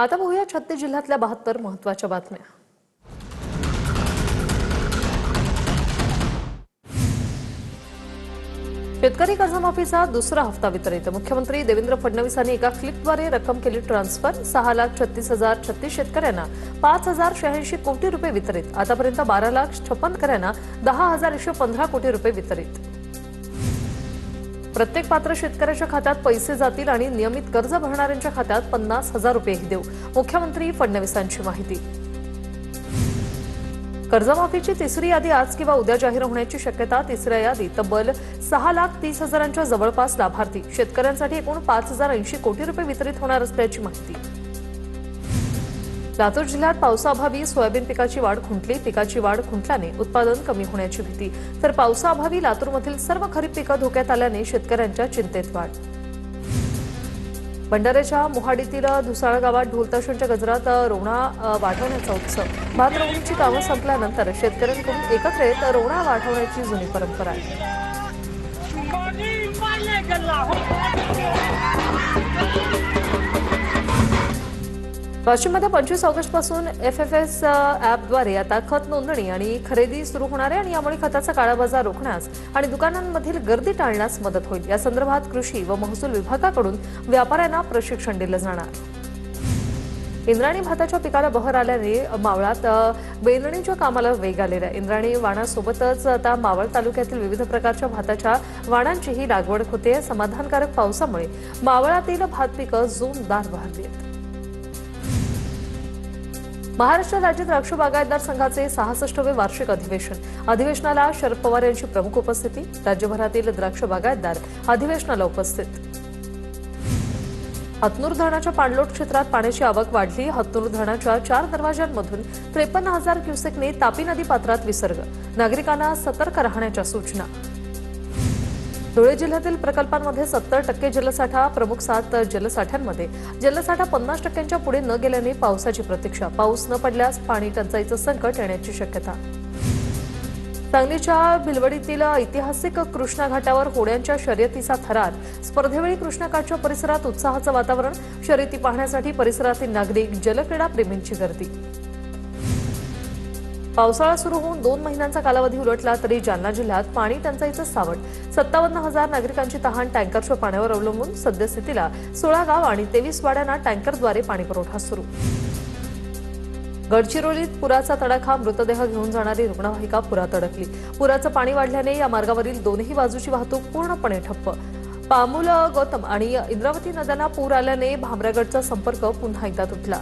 आता पाहूया 36 जिल्ह्यातल्या 72 महत्त्वाच्या बातम्या। शेतकरी कर्जमाफीचा दुसरा हप्ता वितरित। मुख्यमंत्री देवेंद्र फडणवीस यांनी एका क्लिकद्वारे रक्कम केली ट्रान्सफर। 6,36,036 शेतकऱ्यांना 5,086 कोटी रुपये वितरित। आतापर्यंत 12,56,000 शेतकऱ्यांना 10,115 कोटी रुपये वितरित। प्रत्येक पात्र शेतकऱ्याच्या खात्यात पैसे जातील आणि नियमित कर्ज भरणाऱ्यांच्या खात्यात 50,000 रुपयेही देऊ, मुख्यमंत्री फडणवीसांची माहिती। कर्जमाफीची तिसरी यादी आज किंवा उद्या जाहीर होण्याची शक्यता। तिसऱ्या यादीत तब्बल 6,30,000च्या जवळपास लाभार्थी शेतकऱ्यांसाठी एकूण 5,080 कोटी रुपये वितरित होणार असल्याची माहिती। लातूर जिल्ह्यात पावसाअभावी सोयाबीन पिकाची वाढ खुंटली। पिकाची वाढ खुंटल्याने उत्पादन कमी होण्याची भीती, तर पावसाअभावी लातूरमधील सर्व खरीप पिकं धोक्यात आल्याने शेतकऱ्यांच्या चिंतेत वाढ। भंडाऱ्याच्या मोहाडीतील धुसाळ गावात ढोलताशांच्या गजरात रोवणा वाढवण्याचा उत्सव। भात रोवणीची कामं संपल्यानंतर शेतकऱ्यांकडून एकत्र येत रोवणा वाढवण्याची जुनी परंपरा आहे। वाशिममध्ये 25 ऑगस्टपासून FFS ॲपद्वारे आता खत नोंदणी आणि खरेदी सुरू होणार आहे आणि यामुळे खताचा काळाबाजार रोखण्यास आणि दुकानांमधील गर्दी टाळण्यास मदत होईल। या संदर्भात कृषी व महसूल विभागाकडून व्यापाऱ्यांना प्रशिक्षण दिलं जाणार। इंद्रायणी भाताच्या पिकाला बहर आल्याने मावळात बेंदणीच्या कामाला वेग आलेला आहे। इंद्रायणी वाणासोबतच आता मावळ तालुक्यातील विविध प्रकारच्या भाताच्या वाणांचीही लागवड होते। समाधानकारक पावसामुळे मावळातील भात पिकं जोरदार बहरली आहेत। महाराष्ट्र राज्य द्राक्ष बागायतदार संघाचे 66वे वार्षिक अधिवेशनाला शरद पवार यांची प्रमुख उपस्थिती। राज्यभरातील द्राक्ष बागायतदार अधिवेशनाला उपस्थित। हतनूर धरणाच्या पाणलोट क्षेत्रात पाण्याची आवक वाढली। हतनूर धरणाच्या 4 दरवाजांमधून 53,000 क्युसेकने तापी नदी पात्रात विसर्ग। नागरिकांना सतर्क राहण्याच्या सूचना। धुळे जिल्ह्यातील प्रकल्पांमध्ये 70% जलसाठा। प्रमुख 7 जलसाठ्यांमध्ये जलसाठा 50%च्या पुढे न गेल्याने पावसाची प्रतीक्षा। पाऊस न पडल्यास पाणी टंचाईचं संकट येण्याची शक्यता। सांगलीच्या भिलवडीतील ऐतिहासिक कृष्णा घाटावर होड्यांच्या शर्यतीचा थरार। स्पर्धेवेळी कृष्णाकाठच्या परिसरात उत्साहाचं वातावरण। शर्यती पाहण्यासाठी परिसरातील नागरिक, जलक्रीडा प्रेमींची गर्दी। पावसाळा सुरू होऊन 2 महिन्यांचा कालावधी उलटला तरी जालना जिल्ह्यात पाणी टंचाईचं सावट। 57,000 नागरिकांची तहान टँकरच्या पाण्यावर अवलंबून। सद्यस्थितीला 16 गाव आणि 23 वाड्यांना टँकरद्वारे पाणीपुरवठा सुरू। गडचिरोलीत पुराचा तडाखा। मृतदेह घेऊन जाणारी रुग्णवाहिका पुरात अडकली। पुराचं पाणी वाढल्याने या मार्गावरील दोन्ही बाजूची वाहतूक पूर्णपणे ठप्प। पामुल, गौतम आणि इंद्रावती नद्यांना पूर आल्याने भामरागडचा संपर्क पुन्हा एकदा तुटला।